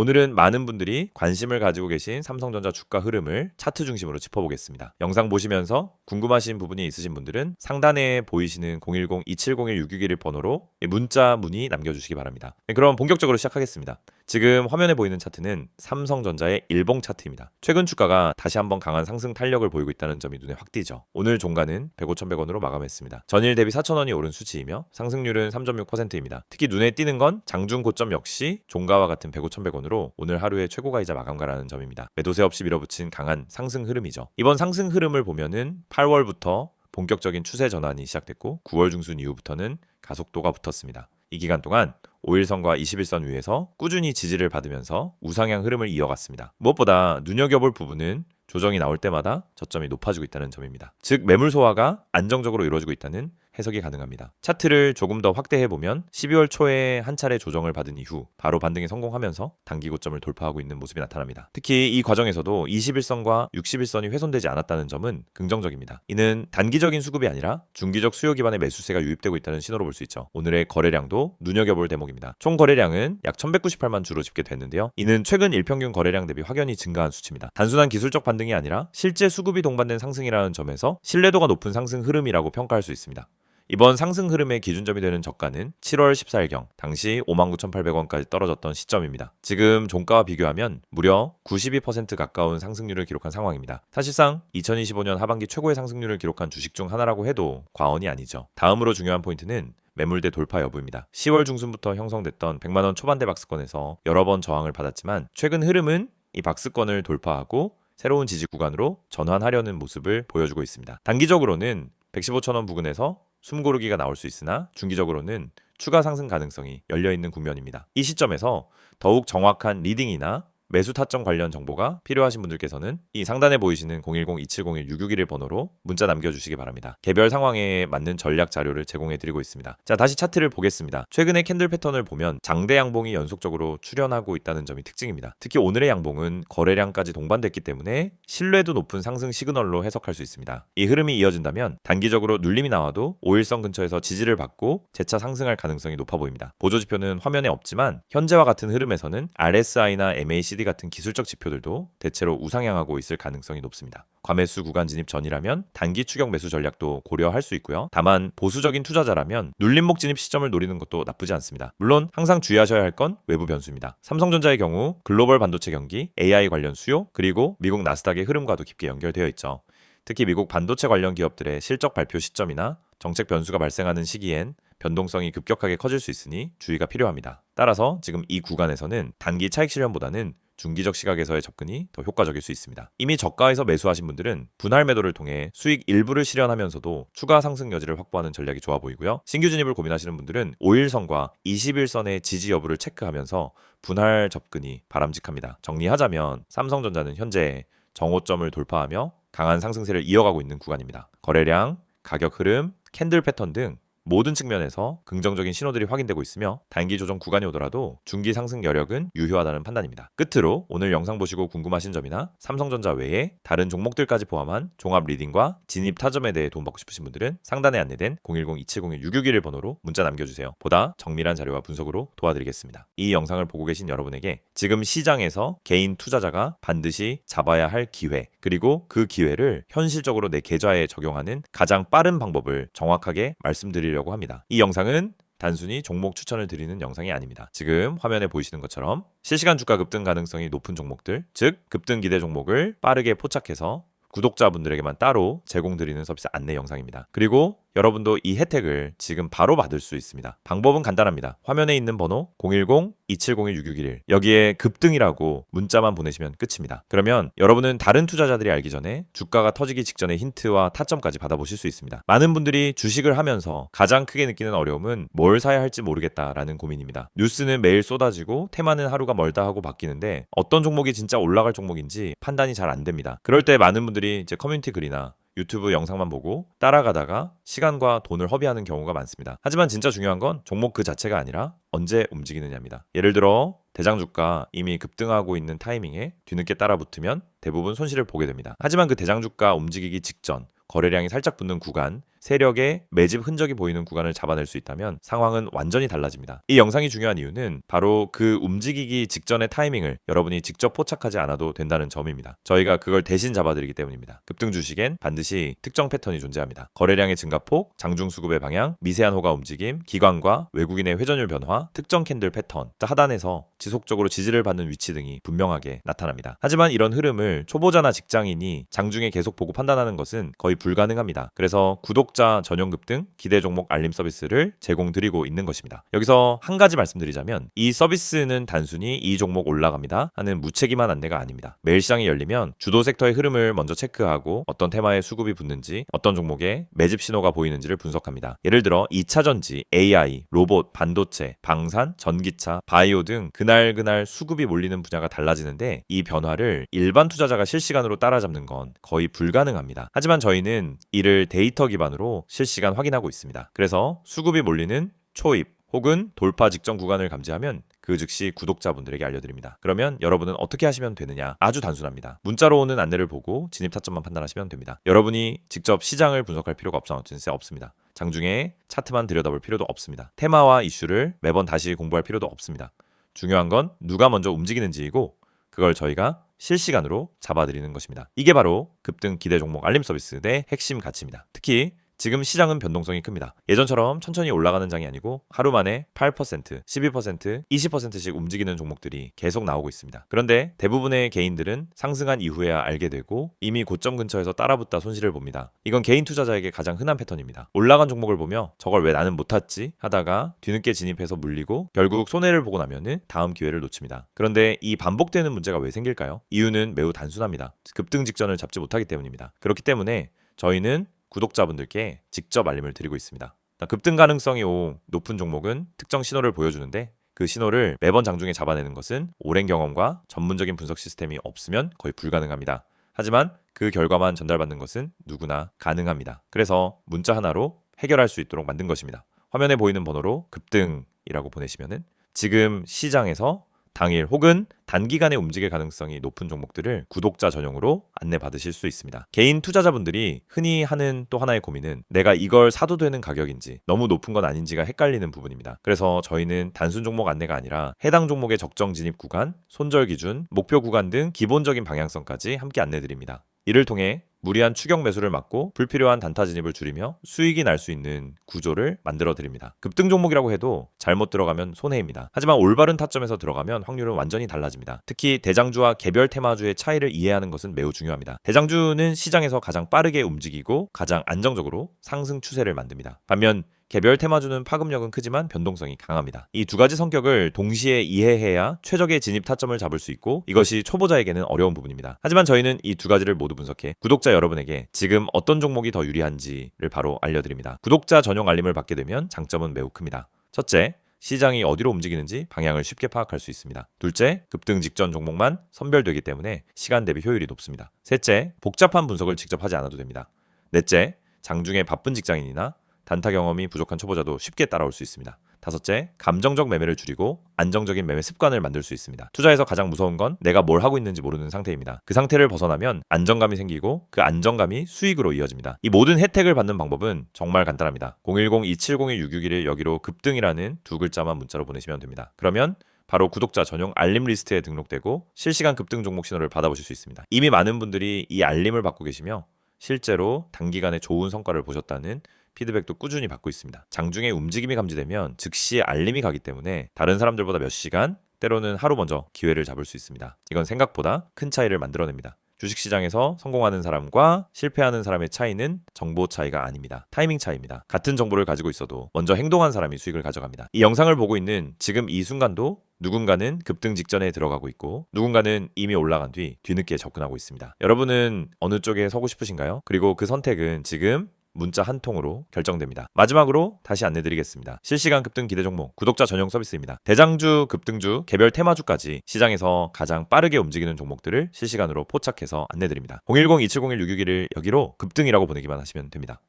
오늘은 많은 분들이 관심을 가지고 계신 삼성전자 주가 흐름을 차트 중심으로 짚어보겠습니다. 영상 보시면서 궁금하신 부분이 있으신 분들은 상단에 보이시는 010-2701-661 번호로 문자 문의 남겨주시기 바랍니다. 그럼 본격적으로 시작하겠습니다. 지금 화면에 보이는 차트는 삼성전자의 일봉 차트입니다. 최근 주가가 다시 한번 강한 상승 탄력을 보이고 있다는 점이 눈에 확 띄죠. 오늘 종가는 105,100원으로 마감했습니다. 전일 대비 4,000원이 오른 수치이며 상승률은 3.6%입니다. 특히 눈에 띄는 건 장중 고점 역시 종가와 같은 105,100원으로 오늘 하루의 최고가이자 마감가라는 점입니다. 매도세 없이 밀어붙인 강한 상승 흐름이죠. 이번 상승 흐름을 보면은 8월부터 본격적인 추세 전환이 시작됐고 9월 중순 이후부터는 가속도가 붙었습니다. 이 기간 동안 5일선과 21선 위에서 꾸준히 지지를 받으면서 우상향 흐름을 이어갔습니다. 무엇보다 눈여겨볼 부분은 조정이 나올 때마다 저점이 높아지고 있다는 점입니다. 즉 매물 소화가 안정적으로 이루어지고 있다는 해석이 가능합니다. 차트를 조금 더 확대해보면 12월 초에 한 차례 조정을 받은 이후 바로 반등에 성공하면서 단기 고점을 돌파하고 있는 모습이 나타납니다. 특히 이 과정에서도 21선과 60일선이 훼손되지 않았다는 점은 긍정적입니다. 이는 단기적인 수급이 아니라 중기적 수요 기반의 매수세가 유입되고 있다는 신호로 볼 수 있죠. 오늘의 거래량도 눈여겨볼 대목입니다. 총 거래량은 약 1198만 주로 집계됐는데요. 이는 최근 일평균 거래량 대비 확연히 증가한 수치입니다. 단순한 기술적 반등이 아니라 실제 수급이 동반된 상승이라는 점에서 신뢰도가 높은 상승 흐름이라고 평가할 수 있습니다. 이번 상승 흐름의 기준점이 되는 저가는 7월 14일경 당시 59,800원까지 떨어졌던 시점입니다. 지금 종가와 비교하면 무려 92% 가까운 상승률을 기록한 상황입니다. 사실상 2025년 하반기 최고의 상승률을 기록한 주식 중 하나라고 해도 과언이 아니죠. 다음으로 중요한 포인트는 매물대 돌파 여부입니다. 10월 중순부터 형성됐던 100만원 초반대 박스권에서 여러 번 저항을 받았지만 최근 흐름은 이 박스권을 돌파하고 새로운 지지 구간으로 전환하려는 모습을 보여주고 있습니다. 단기적으로는 115,000원 부근에서 숨고르기가 나올 수 있으나 중기적으로는 추가 상승 가능성이 열려있는 국면입니다. 이 시점에서 더욱 정확한 리딩이나 매수 타점 관련 정보가 필요하신 분들께서는 이 상단에 보이시는 010-2701-661 번호로 문자 남겨주시기 바랍니다. 개별 상황에 맞는 전략 자료를 제공해드리고 있습니다. 자, 다시 차트를 보겠습니다. 최근의 캔들 패턴을 보면 장대 양봉이 연속적으로 출현하고 있다는 점이 특징입니다. 특히 오늘의 양봉은 거래량까지 동반됐기 때문에 신뢰도 높은 상승 시그널로 해석할 수 있습니다. 이 흐름이 이어진다면 단기적으로 눌림이 나와도 5일선 근처에서 지지를 받고 재차 상승할 가능성이 높아 보입니다. 보조지표는 화면에 없지만 현재와 같은 흐름에서는 RSI나 MACD 같은 기술적 지표들도 대체로 우상향하고 있을 가능성이 높습니다. 과매수 구간 진입 전이라면 단기 추격 매수 전략도 고려할 수 있고요. 다만 보수적인 투자자라면 눌림목 진입 시점을 노리는 것도 나쁘지 않습니다. 물론 항상 주의하셔야 할 건 외부 변수입니다. 삼성전자의 경우 글로벌 반도체 경기, AI 관련 수요, 그리고 미국 나스닥의 흐름과도 깊게 연결되어 있죠. 특히 미국 반도체 관련 기업들의 실적 발표 시점이나 정책 변수가 발생하는 시기엔 변동성이 급격하게 커질 수 있으니 주의가 필요합니다. 따라서 지금 이 구간에서는 단기 차익 실현보다는 중기적 시각에서의 접근이 더 효과적일 수 있습니다. 이미 저가에서 매수하신 분들은 분할 매도를 통해 수익 일부를 실현하면서도 추가 상승 여지를 확보하는 전략이 좋아 보이고요. 신규 진입을 고민하시는 분들은 5일선과 21선의 지지 여부를 체크하면서 분할 접근이 바람직합니다. 정리하자면 삼성전자는 현재 정오점을 돌파하며 강한 상승세를 이어가고 있는 구간입니다. 거래량, 가격 흐름, 캔들 패턴 등 모든 측면에서 긍정적인 신호들이 확인되고 있으며 단기 조정 구간이 오더라도 중기 상승 여력은 유효하다는 판단입니다. 끝으로 오늘 영상 보시고 궁금하신 점이나 삼성전자 외에 다른 종목들까지 포함한 종합 리딩과 진입 타점에 대해 도움받고 싶으신 분들은 상단에 안내된 010-2701-661 번호로 문자 남겨주세요. 보다 정밀한 자료와 분석으로 도와드리겠습니다. 이 영상을 보고 계신 여러분에게 지금 시장에서 개인 투자자가 반드시 잡아야 할 기회, 그리고 그 기회를 현실적으로 내 계좌에 적용하는 가장 빠른 방법을 정확하게 말씀드리려고 합니다. 이 영상은 단순히 종목 추천을 드리는 영상이 아닙니다. 지금 화면에 보이시는 것처럼 실시간 주가 급등 가능성이 높은 종목들, 즉 급등 기대 종목을 빠르게 포착해서 구독자분들에게만 따로 제공드리는 서비스 안내 영상입니다. 그리고 여러분도 이 혜택을 지금 바로 받을 수 있습니다. 방법은 간단합니다. 화면에 있는 번호 010-2701-661 여기에 급등이라고 문자만 보내시면 끝입니다. 그러면 여러분은 다른 투자자들이 알기 전에 주가가 터지기 직전의 힌트와 타점까지 받아보실 수 있습니다. 많은 분들이 주식을 하면서 가장 크게 느끼는 어려움은 뭘 사야 할지 모르겠다라는 고민입니다. 뉴스는 매일 쏟아지고 테마는 하루가 멀다 하고 바뀌는데 어떤 종목이 진짜 올라갈 종목인지 판단이 잘 안 됩니다. 그럴 때 많은 분들이 이제 커뮤니티 글이나 유튜브 영상만 보고 따라가다가 시간과 돈을 허비하는 경우가 많습니다. 하지만 진짜 중요한 건 종목 그 자체가 아니라 언제 움직이느냐입니다. 예를 들어 대장주가 이미 급등하고 있는 타이밍에 뒤늦게 따라 붙으면 대부분 손실을 보게 됩니다. 하지만 그 대장주가 움직이기 직전 거래량이 살짝 붙는 구간, 세력의 매집 흔적이 보이는 구간을 잡아낼 수 있다면 상황은 완전히 달라집니다. 이 영상이 중요한 이유는 바로 그 움직이기 직전의 타이밍을 여러분이 직접 포착하지 않아도 된다는 점입니다. 저희가 그걸 대신 잡아드리기 때문입니다. 급등 주식엔 반드시 특정 패턴이 존재합니다. 거래량의 증가폭, 장중 수급의 방향, 미세한 호가 움직임, 기관과 외국인의 회전율 변화, 특정 캔들 패턴, 하단에서 지속적으로 지지를 받는 위치 등이 분명하게 나타납니다. 하지만 이런 흐름을 초보자나 직장인이 장중에 계속 보고 판단하는 것은 거의 불가능합니다. 그래서 구독자 전용 급등 기대 종목 알림 서비스를 제공드리고 있는 것입니다. 여기서 한 가지 말씀드리자면 이 서비스는 단순히 이 종목 올라갑니다 하는 무책임한 안내가 아닙니다. 매일 시장이 열리면 주도 섹터의 흐름을 먼저 체크하고 어떤 테마에 수급이 붙는지, 어떤 종목에 매집 신호가 보이는지를 분석합니다. 예를 들어 2차전지, AI, 로봇, 반도체, 방산, 전기차, 바이오 등 그날 수급이 몰리는 분야가 달라지는데 이 변화를 일반 투자자가 실시간으로 따라잡는 건 거의 불가능합니다. 하지만 저희는 이를 데이터 기반으로 실시간 확인하고 있습니다. 그래서 수급이 몰리는 초입 혹은 돌파 직전 구간을 감지하면 그 즉시 구독자분들에게 알려드립니다. 그러면 여러분은 어떻게 하시면 되느냐? 아주 단순합니다. 문자로 오는 안내를 보고 진입 타점만 판단하시면 됩니다. 여러분이 직접 시장을 분석할 필요가 없습니다. 장중에 차트만 들여다볼 필요도 없습니다. 테마와 이슈를 매번 다시 공부할 필요도 없습니다. 중요한 건 누가 먼저 움직이는지이고 그걸 저희가 실시간으로 잡아드리는 것입니다. 이게 바로 급등 기대 종목 알림 서비스의 핵심 가치입니다. 특히 지금 시장은 변동성이 큽니다. 예전처럼 천천히 올라가는 장이 아니고 하루 만에 8%, 12%, 20%씩 움직이는 종목들이 계속 나오고 있습니다. 그런데 대부분의 개인들은 상승한 이후에야 알게 되고 이미 고점 근처에서 따라붙다 손실을 봅니다. 이건 개인 투자자에게 가장 흔한 패턴입니다. 올라간 종목을 보며 저걸 왜 나는 못 탔지? 하다가 뒤늦게 진입해서 물리고 결국 손해를 보고 나면은 다음 기회를 놓칩니다. 그런데 이 반복되는 문제가 왜 생길까요? 이유는 매우 단순합니다. 급등 직전을 잡지 못하기 때문입니다. 그렇기 때문에 저희는 구독자분들께 직접 알림을 드리고 있습니다. 급등 가능성이 높은 종목은 특정 신호를 보여주는데 그 신호를 매번 장중에 잡아내는 것은 오랜 경험과 전문적인 분석 시스템이 없으면 거의 불가능합니다. 하지만 그 결과만 전달받는 것은 누구나 가능합니다. 그래서 문자 하나로 해결할 수 있도록 만든 것입니다. 화면에 보이는 번호로 급등이라고 보내시면은 지금 시장에서 당일 혹은 단기간에 움직일 가능성이 높은 종목들을 구독자 전용으로 안내받으실 수 있습니다. 개인 투자자분들이 흔히 하는 또 하나의 고민은 내가 이걸 사도 되는 가격인지 너무 높은 건 아닌지가 헷갈리는 부분입니다. 그래서 저희는 단순 종목 안내가 아니라 해당 종목의 적정 진입 구간, 손절 기준, 목표 구간 등 기본적인 방향성까지 함께 안내드립니다. 이를 통해 무리한 추격 매수를 막고 불필요한 단타 진입을 줄이며 수익이 날 수 있는 구조를 만들어 드립니다. 급등 종목이라고 해도 잘못 들어가면 손해입니다. 하지만 올바른 타점에서 들어가면 확률은 완전히 달라집니다. 특히 대장주와 개별 테마주의 차이를 이해하는 것은 매우 중요합니다. 대장주는 시장에서 가장 빠르게 움직이고 가장 안정적으로 상승 추세를 만듭니다. 반면 개별 테마주는 파급력은 크지만 변동성이 강합니다. 이 두 가지 성격을 동시에 이해해야 최적의 진입 타점을 잡을 수 있고 이것이 초보자에게는 어려운 부분입니다. 하지만 저희는 이 두 가지를 모두 분석해 구독자 여러분에게 지금 어떤 종목이 더 유리한지를 바로 알려드립니다. 구독자 전용 알림을 받게 되면 장점은 매우 큽니다. 첫째, 시장이 어디로 움직이는지 방향을 쉽게 파악할 수 있습니다. 둘째, 급등 직전 종목만 선별되기 때문에 시간 대비 효율이 높습니다. 셋째, 복잡한 분석을 직접 하지 않아도 됩니다. 넷째, 장중에 바쁜 직장인이나 단타 경험이 부족한 초보자도 쉽게 따라올 수 있습니다. 다섯째, 감정적 매매를 줄이고 안정적인 매매 습관을 만들 수 있습니다. 투자에서 가장 무서운 건 내가 뭘 하고 있는지 모르는 상태입니다. 그 상태를 벗어나면 안정감이 생기고 그 안정감이 수익으로 이어집니다. 이 모든 혜택을 받는 방법은 정말 간단합니다. 010-2701-661을 여기로 급등이라는 두 글자만 문자로 보내시면 됩니다. 그러면 바로 구독자 전용 알림 리스트에 등록되고 실시간 급등 종목 신호를 받아보실 수 있습니다. 이미 많은 분들이 이 알림을 받고 계시며 실제로 단기간에 좋은 성과를 보셨다는 피드백도 꾸준히 받고 있습니다. 장중에 움직임이 감지되면 즉시 알림이 가기 때문에 다른 사람들보다 몇 시간, 때로는 하루 먼저 기회를 잡을 수 있습니다. 이건 생각보다 큰 차이를 만들어냅니다. 주식시장에서 성공하는 사람과 실패하는 사람의 차이는 정보 차이가 아닙니다. 타이밍 차이입니다. 같은 정보를 가지고 있어도 먼저 행동한 사람이 수익을 가져갑니다. 이 영상을 보고 있는 지금 이 순간도 누군가는 급등 직전에 들어가고 있고 누군가는 이미 올라간 뒤 뒤늦게 접근하고 있습니다. 여러분은 어느 쪽에 서고 싶으신가요? 그리고 그 선택은 지금 문자 한 통으로 결정됩니다. 마지막으로 다시 안내드리겠습니다. 실시간 급등 기대 종목 구독자 전용 서비스입니다. 대장주, 급등주, 개별 테마주까지 시장에서 가장 빠르게 움직이는 종목들을 실시간으로 포착해서 안내드립니다. 010-2701-661을 여기로 급등이라고 보내기만 하시면 됩니다.